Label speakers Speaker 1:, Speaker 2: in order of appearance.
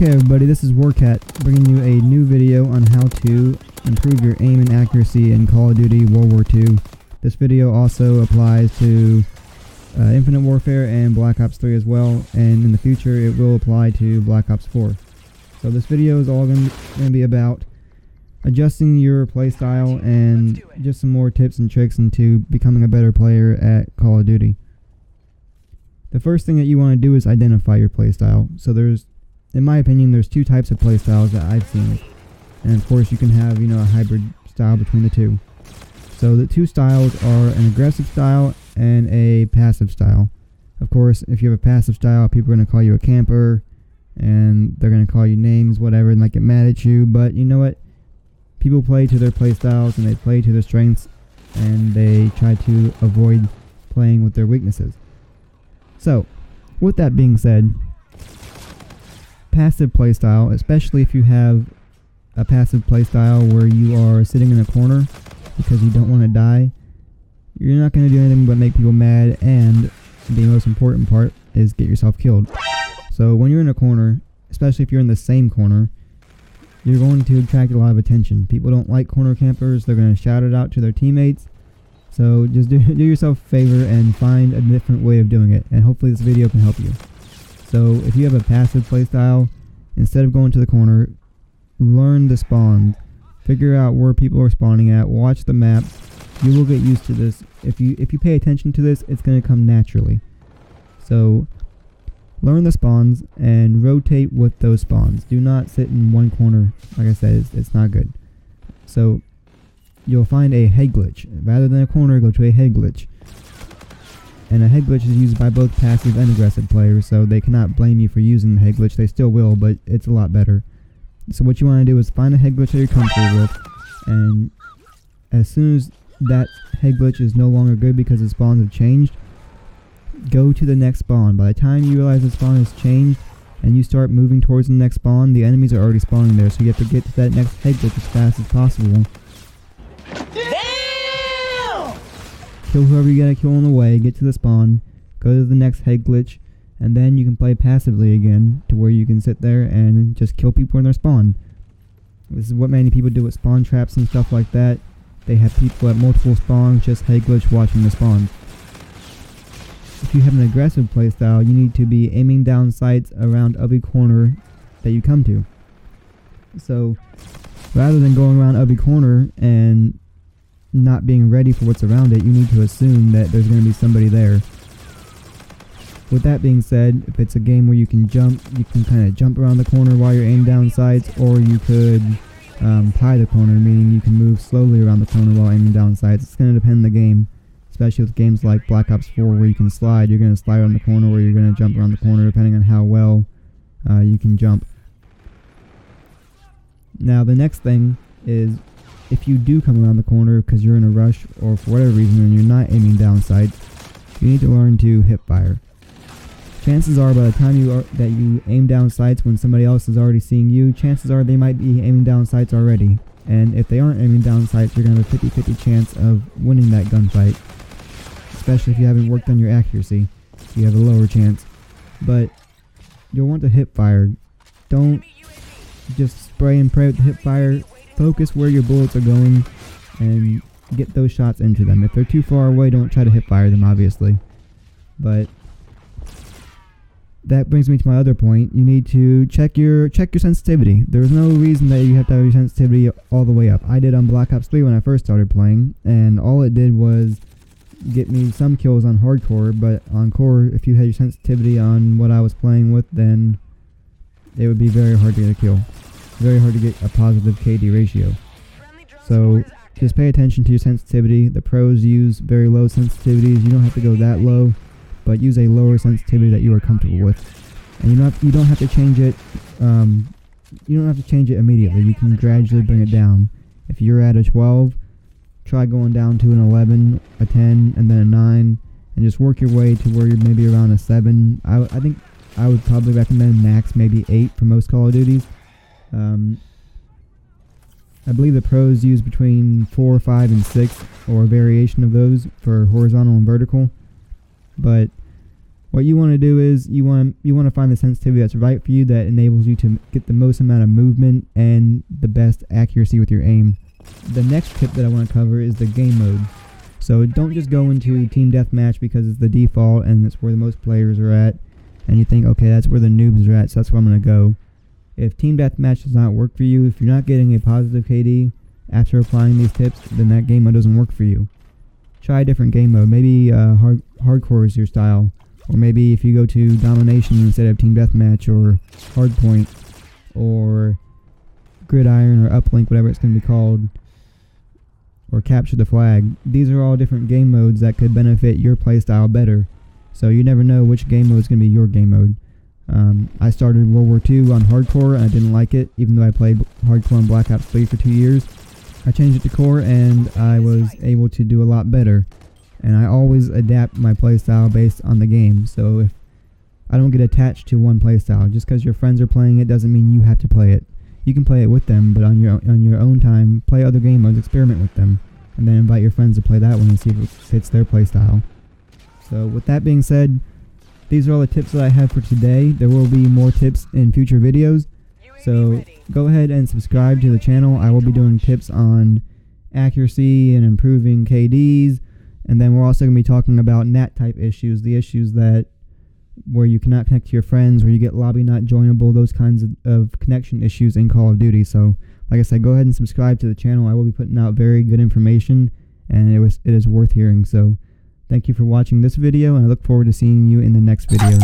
Speaker 1: Okay everybody, this is WarCat bringing you a new video on how to improve your aim and accuracy in Call of Duty World War II. This video also applies to Infinite Warfare and Black Ops 3 as well, and in the future it will apply to Black Ops 4. So this video is all going to be about adjusting your playstyle and just some more tips and tricks into becoming a better player at Call of Duty. The first thing that you want to do is identify your playstyle. So in my opinion, there's two types of playstyles that I've seen. And of course you can have, a hybrid style between the two. So the two styles are an aggressive style and a passive style. Of course, if you have a passive style, people are going to call you a camper, and they're going to call you names, whatever, and get mad at you. But you know what? People play to their playstyles, and they play to their strengths, and they try to avoid playing with their weaknesses. So, with that being said, passive playstyle, especially if you have a passive playstyle where you are sitting in a corner because you don't want to die, you're not going to do anything but make people mad, and the most important part is get yourself killed. So when you're in a corner, especially if you're in the same corner, you're going to attract a lot of attention. People don't like corner campers. They're going to shout it out to their teammates. So just do yourself a favor and find a different way of doing it, and hopefully this video can help you. So if you have a passive playstyle, instead of going to the corner, learn the spawns. Figure out where people are spawning at. Watch the map. You will get used to this. If you pay attention to this, it's going to come naturally. So learn the spawns and rotate with those spawns. Do not sit in one corner. Like I said, it's not good. So you'll find a head glitch. Rather than a corner, go to a head glitch. And a head glitch is used by both passive and aggressive players, so they cannot blame you for using the head glitch. They still will, but it's a lot better. So what you want to do is find a head glitch that you're comfortable with, and as soon as that head glitch is no longer good because the spawns have changed, go to the next spawn. By the time you realize the spawn has changed and you start moving towards the next spawn, the enemies are already spawning there, so you have to get to that next head glitch as fast as possible. Kill whoever you gotta kill on the way, get to the spawn, go to the next head glitch, and then you can play passively again, to where you can sit there and just kill people in their spawn. This is what many people do with spawn traps and stuff like that. They have people at multiple spawns just head glitch watching the spawns. If you have an aggressive playstyle, you need to be aiming down sights around every corner that you come to. So rather than going around every corner and not being ready for what's around it, you need to assume that there's going to be somebody there. With that being said, if it's a game where you can jump, you can kind of jump around the corner while you're aiming down sights, or you could pie the corner, meaning you can move slowly around the corner while aiming down sights. It's going to depend on the game, especially with games like Black Ops 4 where you can slide. You're going to slide around the corner, or you're going to jump around the corner depending on how well you can jump. Now the next thing is, if you do come around the corner because you're in a rush or for whatever reason and you're not aiming down sights, you need to learn to hip fire. Chances are by the time that you aim down sights when somebody else is already seeing you, chances are they might be aiming down sights already. And if they aren't aiming down sights, you're going to have a 50-50 chance of winning that gunfight. Especially if you haven't worked on your accuracy. You have a lower chance. But you'll want to hip fire. Don't just spray and pray with the hip fire. Focus where your bullets are going and get those shots into them. If they're too far away, don't try to hip fire them, obviously. But that brings me to my other point. You need to check your sensitivity. There's no reason that you have to have your sensitivity all the way up. I did on Black Ops 3 when I first started playing, and all it did was get me some kills on hardcore, but on core, if you had your sensitivity on what I was playing with, then it would be very hard to get a kill. Very hard to get a positive KD ratio. So just pay attention to your sensitivity. The pros use very low sensitivities. You don't have to go that low, but use a lower sensitivity that you are comfortable with. And you don't have to change it. You don't have to change it immediately. You can gradually bring it down. If you're at a 12, try going down to an 11, a 10, and then a 9, and just work your way to where you're maybe around a 7. I think I would probably recommend max maybe 8 for most Call of Duties. I believe the pros use between 4, 5, and 6, or a variation of those for horizontal and vertical. But What you want to do is you want to find the sensitivity that's right for you, that enables you to get the most amount of movement and the best accuracy with your aim. The next tip that I want to cover is the game mode. So don't just go into team deathmatch because it's the default and it's where the most players are at, and you think, okay, that's where the noobs are at, so that's where I'm going to go. If team deathmatch does not work for you, if you're not getting a positive KD after applying these tips, then that game mode doesn't work for you. Try a different game mode. Maybe hardcore is your style. Or maybe if you go to domination instead of team deathmatch, or hardpoint, or gridiron, or uplink, whatever it's going to be called, or capture the flag. These are all different game modes that could benefit your playstyle better. So you never know which game mode is going to be your game mode. I started World War II on hardcore and I didn't like it, even though I played hardcore on Black Ops 3 for 2 years. I changed it to core and I was able to do a lot better. And I always adapt my playstyle based on the game. So if I don't get attached to one playstyle, just because your friends are playing it doesn't mean you have to play it. You can play it with them, but on your own time, play other game modes, experiment with them, and then invite your friends to play that one and see if it fits their playstyle. So with that being said, these are all the tips that I have for today. There will be more tips in future videos. So go ahead and subscribe to the channel. I will be doing tips on accuracy and improving KDs. And then we're also going to be talking about NAT type issues, the issues that where you cannot connect to your friends, where you get lobby not joinable, those kinds of connection issues in Call of Duty. So like I said, go ahead and subscribe to the channel. I will be putting out very good information, and it is worth hearing. So thank you for watching this video, and I look forward to seeing you in the next video.